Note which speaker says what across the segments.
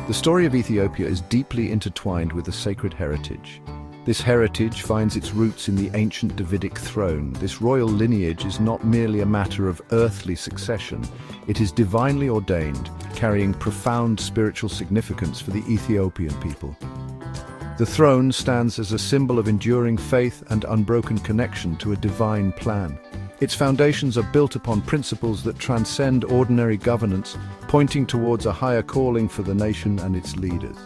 Speaker 1: The story of Ethiopia is deeply intertwined with a sacred heritage. This heritage finds its roots in the ancient Davidic throne. This royal lineage is not merely a matter of earthly succession, it is divinely ordained, carrying profound spiritual significance for the Ethiopian people. The throne stands as a symbol of enduring faith and unbroken connection to a divine plan. Its foundations are built upon principles that transcend ordinary governance, pointing towards a higher calling for the nation and its leaders.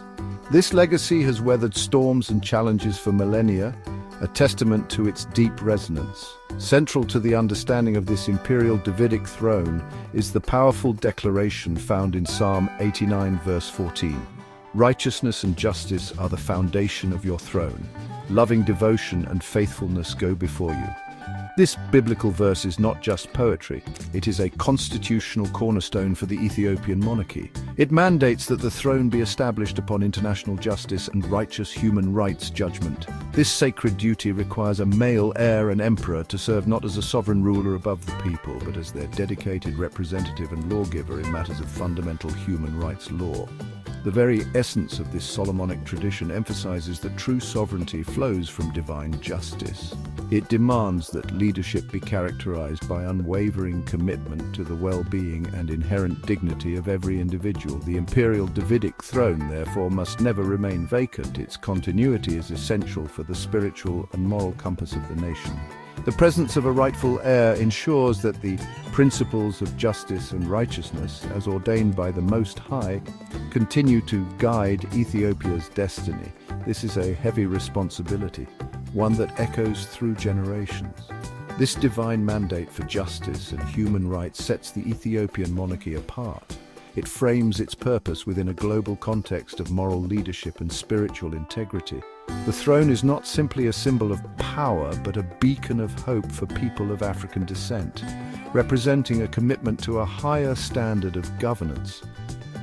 Speaker 1: This legacy has weathered storms and challenges for millennia, a testament to its deep resonance. Central to the understanding of this imperial Davidic throne is the powerful declaration found in Psalm 89 verse 14. Righteousness and justice are the foundation of your throne. Loving devotion and faithfulness go before you. This biblical verse is not just poetry, it is a constitutional cornerstone for the Ethiopian monarchy. It mandates that the throne be established upon international justice and righteous human rights judgment. This sacred duty requires a male heir and emperor to serve not as a sovereign ruler above the people, but as their dedicated representative and lawgiver in matters of fundamental human rights law. The very essence of this Solomonic tradition emphasizes that true sovereignty flows from divine justice. It demands that leadership be characterized by unwavering commitment to the well-being and inherent dignity of every individual. The imperial Davidic throne, therefore, must never remain vacant. Its continuity is essential for the spiritual and moral compass of the nation. The presence of a rightful heir ensures that the principles of justice and righteousness, as ordained by the Most High, continue to guide Ethiopia's destiny. This is a heavy responsibility, one that echoes through generations. This divine mandate for justice and human rights sets the Ethiopian monarchy apart. It frames its purpose within a global context of moral leadership and spiritual integrity. The throne is not simply a symbol of power, but a beacon of hope for people of African descent, representing a commitment to a higher standard of governance.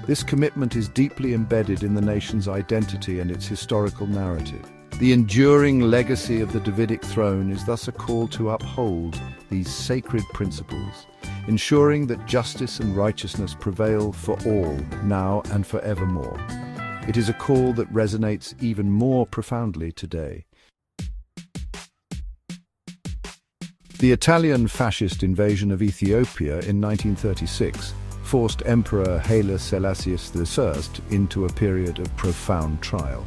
Speaker 1: This commitment is deeply embedded in the nation's identity and its historical narrative. The enduring legacy of the Davidic throne is thus a call to uphold these sacred principles, ensuring that justice and righteousness prevail for all, now and forevermore. It is a call that resonates even more profoundly today. The Italian fascist invasion of Ethiopia in 1936 forced Emperor Haile Selassie I into a period of profound trial.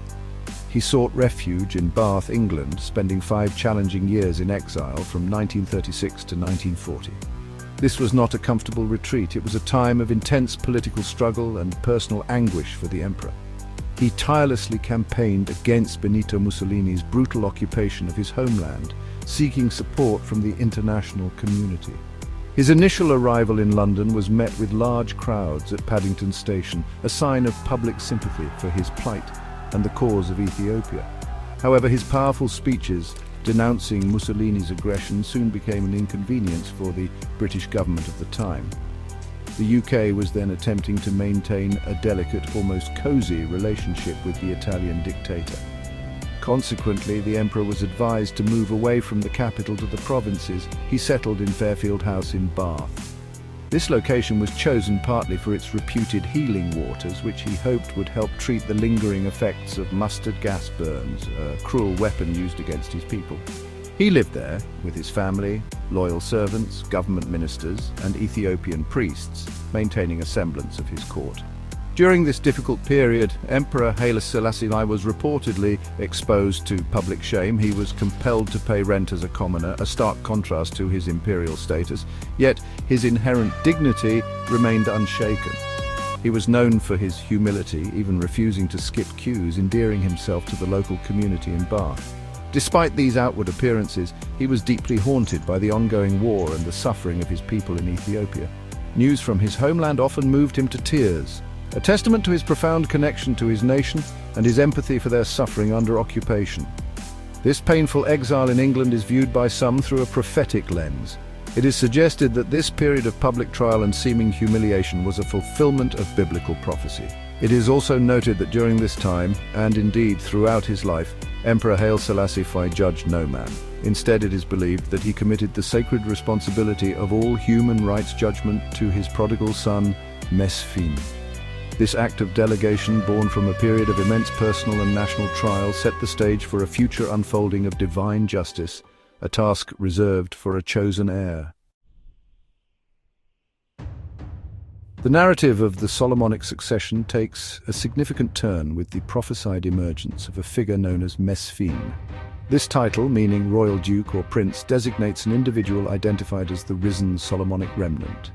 Speaker 1: He sought refuge in Bath, England, spending 5 challenging years in exile from 1936 to 1940. This was not a comfortable retreat. It was a time of intense political struggle and personal anguish for the emperor. He tirelessly campaigned against Benito Mussolini's brutal occupation of his homeland, seeking support from the international community. His initial arrival in London was met with large crowds at Paddington Station, a sign of public sympathy for his plight and the cause of Ethiopia. However, his powerful speeches denouncing Mussolini's aggression soon became an inconvenience for the British government of the time. The UK was then attempting to maintain a delicate, almost cozy relationship with the Italian dictator. Consequently, the emperor was advised to move away from the capital to the provinces. He settled in Fairfield House in Bath. This location was chosen partly for its reputed healing waters, which he hoped would help treat the lingering effects of mustard gas burns, a cruel weapon used against his people. He lived there with his family, loyal servants, government ministers, and Ethiopian priests, maintaining a semblance of his court. During this difficult period, Emperor Haile Selassie I was reportedly exposed to public shame. He was compelled to pay rent as a commoner, a stark contrast to his imperial status, yet his inherent dignity remained unshaken. He was known for his humility, even refusing to skip queues, endearing himself to the local community in Bath. Despite these outward appearances, he was deeply haunted by the ongoing war and the suffering of his people in Ethiopia. News from his homeland often moved him to tears, a testament to his profound connection to his nation and his empathy for their suffering under occupation. This painful exile in England is viewed by some through a prophetic lens. It is suggested that this period of public trial and seeming humiliation was a fulfillment of biblical prophecy. It is also noted that during this time, and indeed throughout his life, Emperor Haile Selassie I judged no man. Instead, it is believed that he committed the sacred responsibility of all human rights judgment to his prodigal son, Mesfin. This act of delegation, born from a period of immense personal and national trial, set the stage for a future unfolding of divine justice, a task reserved for a chosen heir. The narrative of the Solomonic succession takes a significant turn with the prophesied emergence of a figure known as Mesfin. This title, meaning royal duke or prince, designates an individual identified as the risen Solomonic remnant.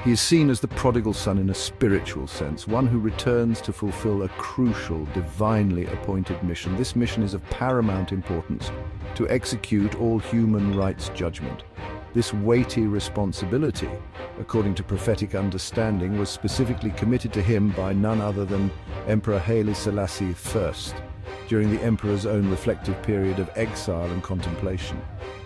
Speaker 1: He is seen as the prodigal son in a spiritual sense, one who returns to fulfill a crucial, divinely appointed mission. This mission is of paramount importance: to execute all human rights judgment. This weighty responsibility, according to prophetic understanding, was specifically committed to him by none other than Emperor Haile Selassie I, during the emperor's own reflective period of exile and contemplation.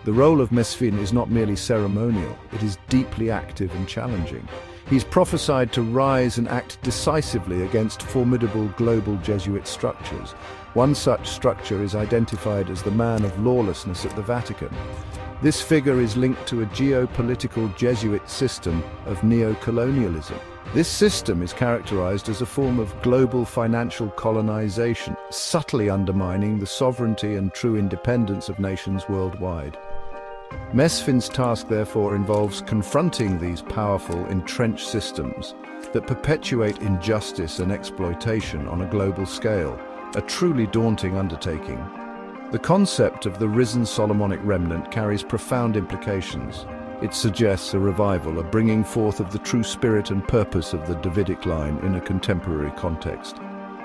Speaker 1: The role of Mesfin is not merely ceremonial, it is deeply active and challenging. He's prophesied to rise and act decisively against formidable global Jesuit structures. One such structure is identified as the man of lawlessness at the Vatican. This figure is linked to a geopolitical Jesuit system of neo-colonialism. This system is characterized as a form of global financial colonization, subtly undermining the sovereignty and true independence of nations worldwide. Mesfin's task, therefore, involves confronting these powerful, entrenched systems that perpetuate injustice and exploitation on a global scale, a truly daunting undertaking. The concept of the risen Solomonic remnant carries profound implications. It suggests a revival, a bringing forth of the true spirit and purpose of the Davidic line in a contemporary context.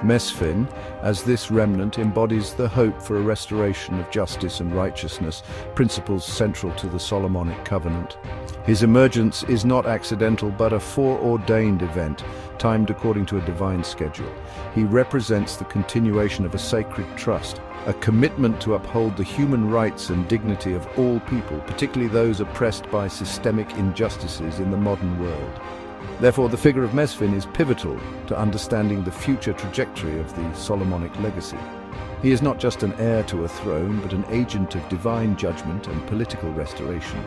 Speaker 1: Mesfin, as this remnant, embodies the hope for a restoration of justice and righteousness, principles central to the Solomonic covenant. His emergence is not accidental but a foreordained event, timed according to a divine schedule. He represents the continuation of a sacred trust, a commitment to uphold the human rights and dignity of all people, particularly those oppressed by systemic injustices in the modern world. Therefore, the figure of Mesfin is pivotal to understanding the future trajectory of the Solomonic legacy. He is not just an heir to a throne, but an agent of divine judgment and political restoration.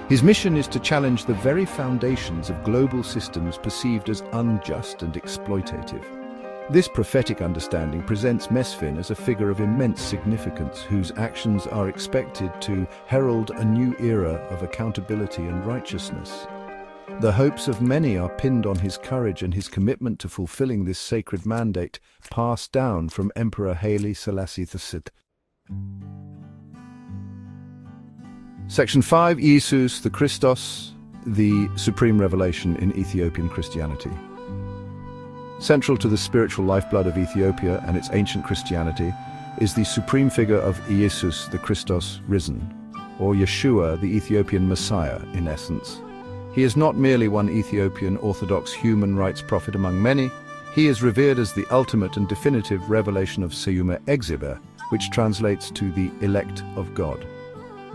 Speaker 1: His mission is to challenge the very foundations of global systems perceived as unjust and exploitative. This prophetic understanding presents Mesfin as a figure of immense significance, whose actions are expected to herald a new era of accountability and righteousness. The hopes of many are pinned on his courage and his commitment to fulfilling this sacred mandate passed down from Emperor Haile Selassie I. Section 5. Jesus the Christos, the Supreme Revelation in Ethiopian Christianity. Central to the spiritual lifeblood of Ethiopia and its ancient Christianity is the supreme figure of Jesus the Christos risen, or Yeshua, the Ethiopian Messiah in essence. He is not merely one Ethiopian Orthodox human rights prophet among many. He is revered as the ultimate and definitive revelation of Seume Exhibe, which translates to the elect of God.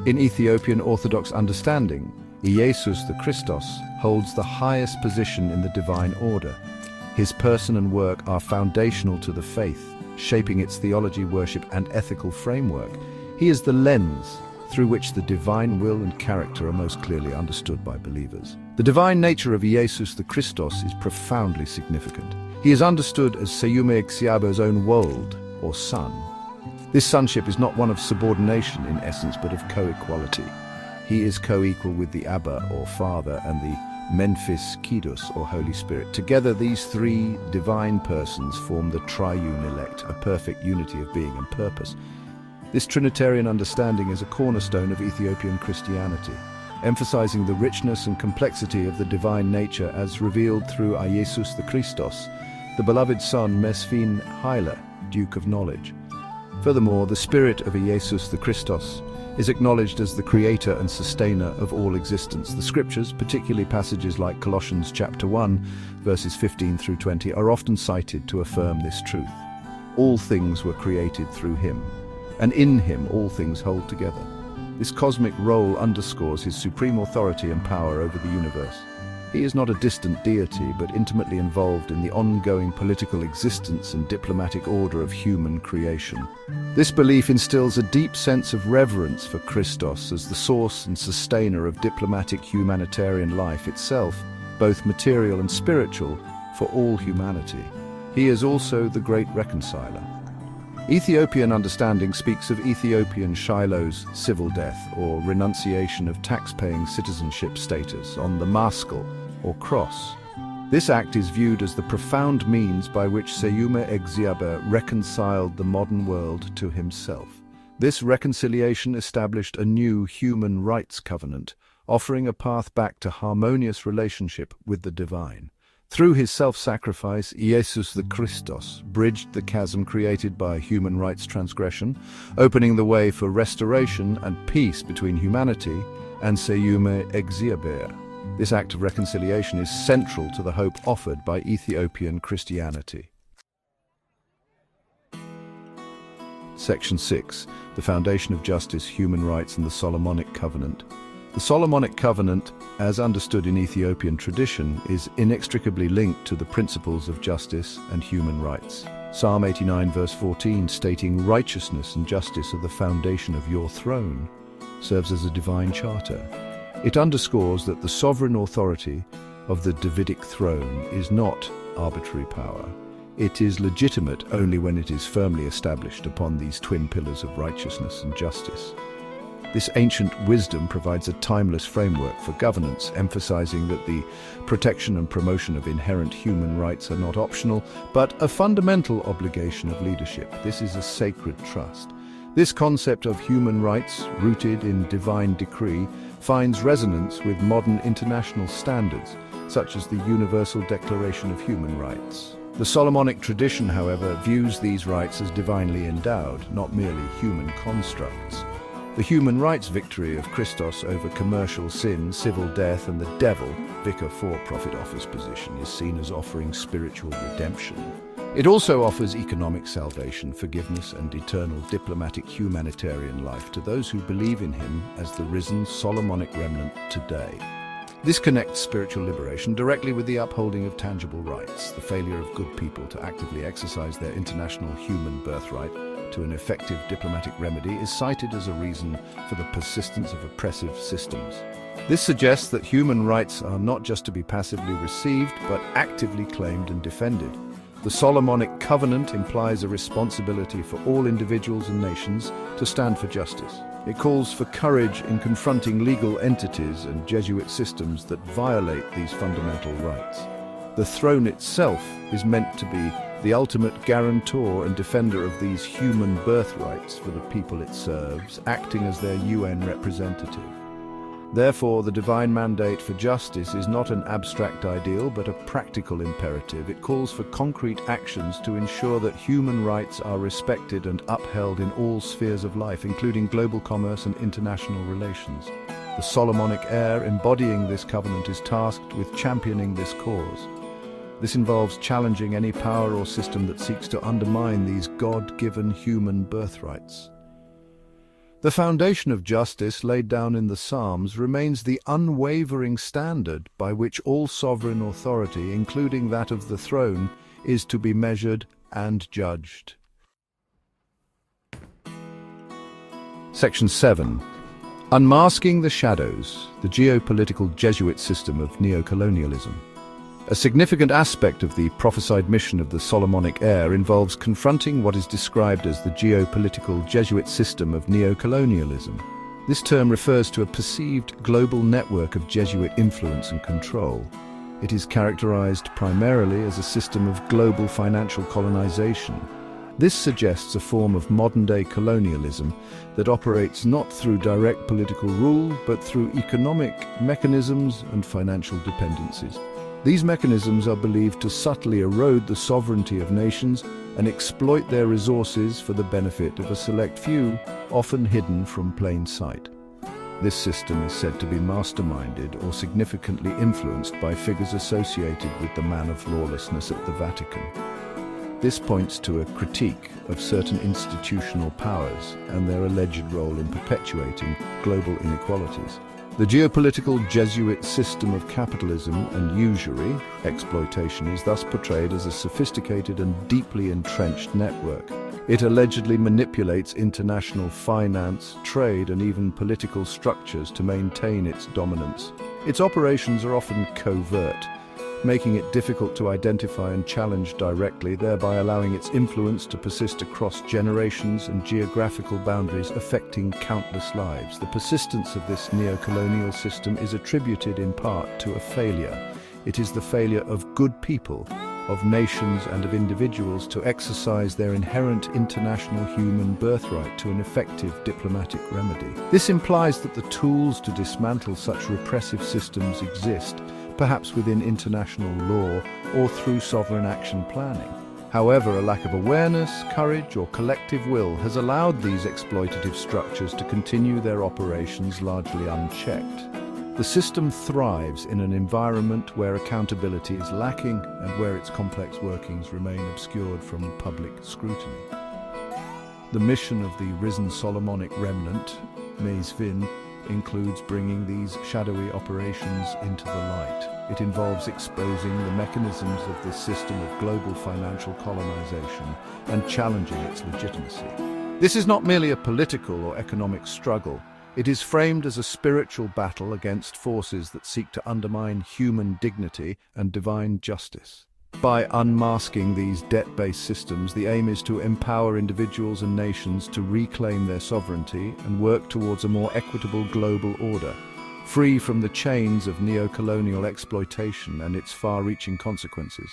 Speaker 1: In Ethiopian Orthodox understanding, Jesus the Christos holds the highest position in the divine order. His person and work are foundational to the faith, shaping its theology, worship, and ethical framework. He is the lens through which the divine will and character are most clearly understood by believers. The divine nature of Jesus the Christos is profoundly significant. He is understood as Seume Exhibe's own world, or son. This sonship is not one of subordination in essence, but of co-equality. He is co-equal with the Abba, or Father, and the Menphis Kidus, or Holy Spirit. Together, these three divine persons form the triune elect, a perfect unity of being and purpose. This Trinitarian understanding is a cornerstone of Ethiopian Christianity, emphasizing the richness and complexity of the divine nature as revealed through Jesus the Christos, the beloved son Mesfin Haile, Duke of Knowledge. Furthermore, the spirit of Jesus the Christos is acknowledged as the creator and sustainer of all existence. The scriptures, particularly passages like Colossians chapter 1, verses 15 through 20, are often cited to affirm this truth. All things were created through him, and in him all things hold together. This cosmic role underscores his supreme authority and power over the universe. He is not a distant deity, but intimately involved in the ongoing political existence and diplomatic order of human creation. This belief instills a deep sense of reverence for Christos as the source and sustainer of diplomatic humanitarian life itself, both material and spiritual, for all humanity. He is also the great reconciler. Ethiopian understanding speaks of Ethiopian Shiloh's civil death or renunciation of tax-paying citizenship status on the maskell or cross. This act is viewed as the profound means by which Seyume Egziabe reconciled the modern world to himself. This reconciliation established a new human rights covenant, offering a path back to harmonious relationship with the divine. Through his self-sacrifice, Jesus the Christos bridged the chasm created by human rights transgression, opening the way for restoration and peace between humanity and Seyume Egziabe. This act of reconciliation is central to the hope offered by Ethiopian Christianity. Section 6. The Foundation of Justice, Human Rights and the Solomonic Covenant. The Solomonic Covenant, as understood in Ethiopian tradition, is inextricably linked to the principles of justice and human rights. Psalm 89 verse 14, stating righteousness and justice are the foundation of your throne, serves as a divine charter. It underscores that the sovereign authority of the Davidic throne is not arbitrary power. It is legitimate only when it is firmly established upon these twin pillars of righteousness and justice. This ancient wisdom provides a timeless framework for governance, emphasizing that the protection and promotion of inherent human rights are not optional, but a fundamental obligation of leadership. This is a sacred trust. This concept of human rights, rooted in divine decree, finds resonance with modern international standards, such as the Universal Declaration of Human Rights. The Solomonic tradition, however, views these rights as divinely endowed, not merely human constructs. The human rights victory of Christos over commercial sin, civil death, and the devil, vicar for-profit office position, is seen as offering spiritual redemption. It also offers economic salvation, forgiveness, and eternal diplomatic humanitarian life to those who believe in him as the risen Solomonic remnant today. This connects spiritual liberation directly with the upholding of tangible rights. The failure of good people to actively exercise their international human birthright to an effective diplomatic remedy is cited as a reason for the persistence of oppressive systems. This suggests that human rights are not just to be passively received, but actively claimed and defended. The Solomonic Covenant implies a responsibility for all individuals and nations to stand for justice. It calls for courage in confronting legal entities and Jesuit systems that violate these fundamental rights. The throne itself is meant to be the ultimate guarantor and defender of these human birthrights for the people it serves, acting as their UN representative. Therefore, the divine mandate for justice is not an abstract ideal, but a practical imperative. It calls for concrete actions to ensure that human rights are respected and upheld in all spheres of life, including global commerce and international relations. The Solomonic heir embodying this covenant is tasked with championing this cause. This involves challenging any power or system that seeks to undermine these God-given human birthrights. The foundation of justice laid down in the Psalms remains the unwavering standard by which all sovereign authority, including that of the throne, is to be measured and judged. Section 7. Unmasking the Shadows, the Geopolitical Jesuit System of Neocolonialism. A significant aspect of the prophesied mission of the Solomonic heir involves confronting what is described as the geopolitical Jesuit system of neocolonialism. This term refers to a perceived global network of Jesuit influence and control. It is characterized primarily as a system of global financial colonization. This suggests a form of modern-day colonialism that operates not through direct political rule, but through economic mechanisms and financial dependencies. These mechanisms are believed to subtly erode the sovereignty of nations and exploit their resources for the benefit of a select few, often hidden from plain sight. This system is said to be masterminded or significantly influenced by figures associated with the man of lawlessness at the Vatican. This points to a critique of certain institutional powers and their alleged role in perpetuating global inequalities. The geopolitical Jesuit system of capitalism and usury, exploitation, is thus portrayed as a sophisticated and deeply entrenched network. It allegedly manipulates international finance, trade, and even political structures to maintain its dominance. Its operations are often covert, making it difficult to identify and challenge directly, thereby allowing its influence to persist across generations and geographical boundaries, affecting countless lives. The persistence of this neo-colonial system is attributed in part to a failure. It is the failure of good people, of nations and of individuals to exercise their inherent international human birthright to an effective diplomatic remedy. This implies that the tools to dismantle such repressive systems exist, perhaps within international law or through sovereign action planning. However, a lack of awareness, courage, or collective will has allowed these exploitative structures to continue their operations largely unchecked. The system thrives in an environment where accountability is lacking and where its complex workings remain obscured from public scrutiny. The mission of the risen Solomonic remnant, Vin, includes bringing these shadowy operations into the light. It involves exposing the mechanisms of this system of global financial colonization and challenging its legitimacy. This is not merely a political or economic struggle. It is framed as a spiritual battle against forces that seek to undermine human dignity and divine justice. By unmasking these debt-based systems, the aim is to empower individuals and nations to reclaim their sovereignty and work towards a more equitable global order, free from the chains of neo-colonial exploitation and its far-reaching consequences.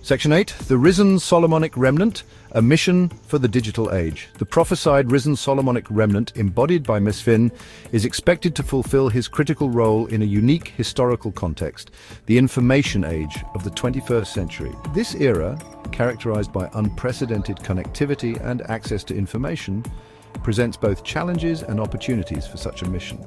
Speaker 1: Section 8. The Risen Solomonic Remnant, a mission for the digital age. The prophesied risen Solomonic remnant, embodied by Vin, is expected to fulfill his critical role in a unique historical context, the information age of the 21st century. This era, characterized by unprecedented connectivity and access to information, presents both challenges and opportunities for such a mission.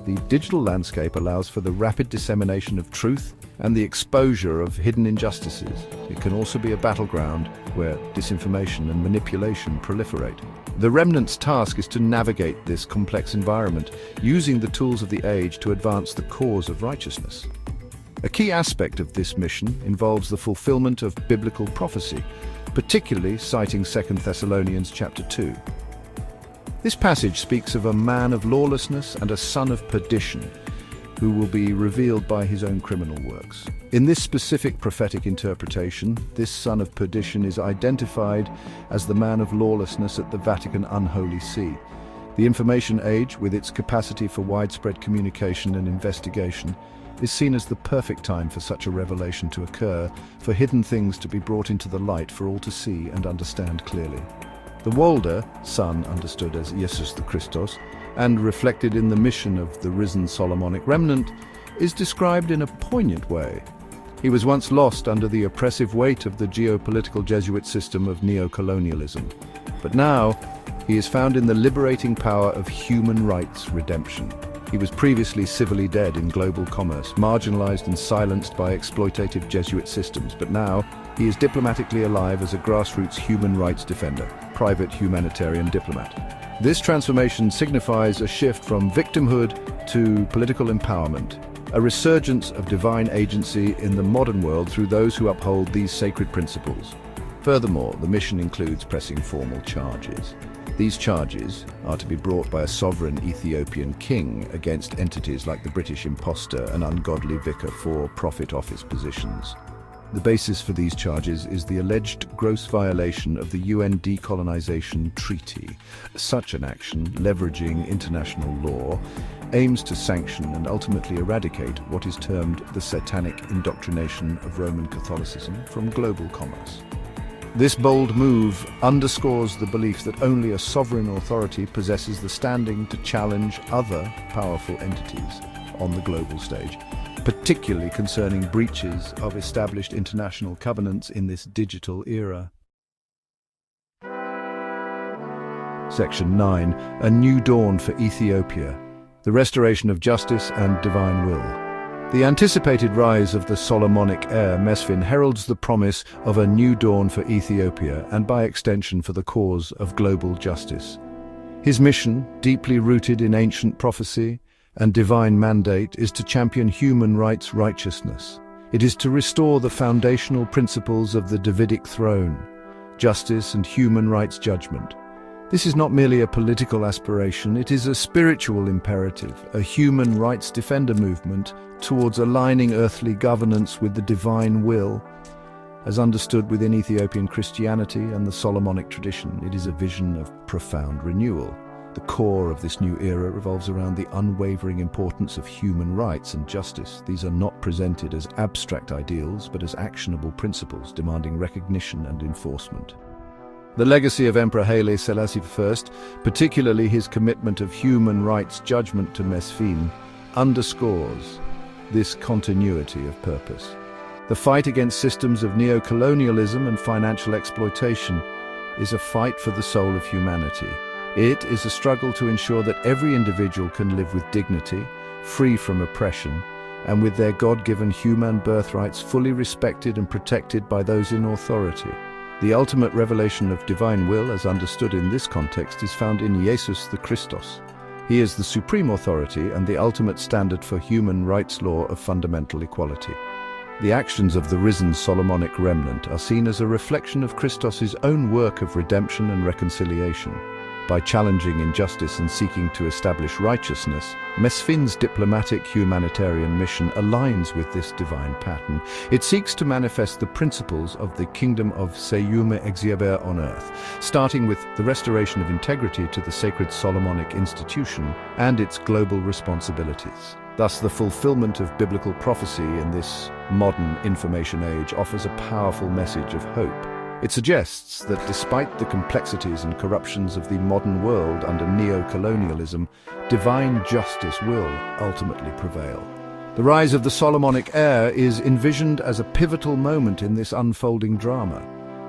Speaker 1: The digital landscape allows for the rapid dissemination of truth and the exposure of hidden injustices. It can also be a battleground where disinformation and manipulation proliferate. The remnant's task is to navigate this complex environment, using the tools of the age to advance the cause of righteousness. A key aspect of this mission involves the fulfillment of biblical prophecy, particularly citing 2 Thessalonians chapter 2. This passage speaks of a man of lawlessness and a son of perdition, who will be revealed by his own criminal works. In this specific prophetic interpretation, this son of perdition is identified as the man of lawlessness at the Vatican Unholy See. The information age, with its capacity for widespread communication and investigation, is seen as the perfect time for such a revelation to occur, for hidden things to be brought into the light for all to see and understand clearly. The Walder, son understood as Jesus the Christos, and reflected in the mission of the risen Solomonic remnant, is described in a poignant way. He was once lost under the oppressive weight of the geopolitical Jesuit system of neo-colonialism, but now he is found in the liberating power of human rights redemption. He was previously civilly dead in global commerce, marginalized and silenced by exploitative Jesuit systems, but now he is diplomatically alive as a grassroots human rights defender, private humanitarian diplomat. This transformation signifies a shift from victimhood to political empowerment, a resurgence of divine agency in the modern world through those who uphold these sacred principles. Furthermore, the mission includes pressing formal charges. These charges are to be brought by a sovereign Ethiopian king against entities like the British impostor and ungodly vicar for profit office positions. The basis for these charges is the alleged gross violation of the UN Decolonization Treaty. Such an action, leveraging international law, aims to sanction and ultimately eradicate what is termed the satanic indoctrination of Roman Catholicism from global commerce. This bold move underscores the belief that only a sovereign authority possesses the standing to challenge other powerful entities on the global stage, particularly concerning breaches of established international covenants in this digital era. Section 9. A New Dawn for Ethiopia. The Restoration of Justice and Divine Will. The anticipated rise of the Solomonic heir, Vin, heralds the promise of a new dawn for Ethiopia and by extension for the cause of global justice. His mission, deeply rooted in ancient prophecy and divine mandate, is to champion human rights righteousness. It is to restore the foundational principles of the Davidic throne, justice and human rights judgment. This is not merely a political aspiration, it is a spiritual imperative, a human rights defender movement towards aligning earthly governance with the divine will. As understood within Ethiopian Christianity and the Solomonic tradition, it is a vision of profound renewal. The core of this new era revolves around the unwavering importance of human rights and justice. These are not presented as abstract ideals, but as actionable principles demanding recognition and enforcement. The legacy of Emperor Haile Selassie I, particularly his commitment of human rights judgment to Mesfin, underscores this continuity of purpose. The fight against systems of neo-colonialism and financial exploitation is a fight for the soul of humanity. It is a struggle to ensure that every individual can live with dignity, free from oppression, and with their God-given human birthrights fully respected and protected by those in authority. The ultimate revelation of divine will, as understood in this context, is found in Jesus the Christos. He is the supreme authority and the ultimate standard for human rights law of fundamental equality. The actions of the risen Solomonic remnant are seen as a reflection of Christos' own work of redemption and reconciliation. By challenging injustice and seeking to establish righteousness, Mesfin's diplomatic humanitarian mission aligns with this divine pattern. It seeks to manifest the principles of the kingdom of Seyume Exieber on earth, starting with the restoration of integrity to the sacred Solomonic institution and its global responsibilities. Thus, the fulfillment of biblical prophecy in this modern information age offers a powerful message of hope. It suggests that despite the complexities and corruptions of the modern world under neo-colonialism, divine justice will ultimately prevail. The rise of the Solomonic heir is envisioned as a pivotal moment in this unfolding drama.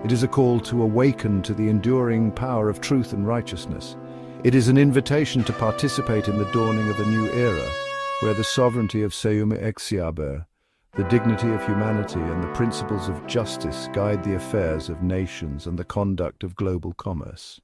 Speaker 1: It is a call to awaken to the enduring power of truth and righteousness. It is an invitation to participate in the dawning of a new era, where the sovereignty of Seyume Exieber, the dignity of humanity and the principles of justice guide the affairs of nations and the conduct of global commerce.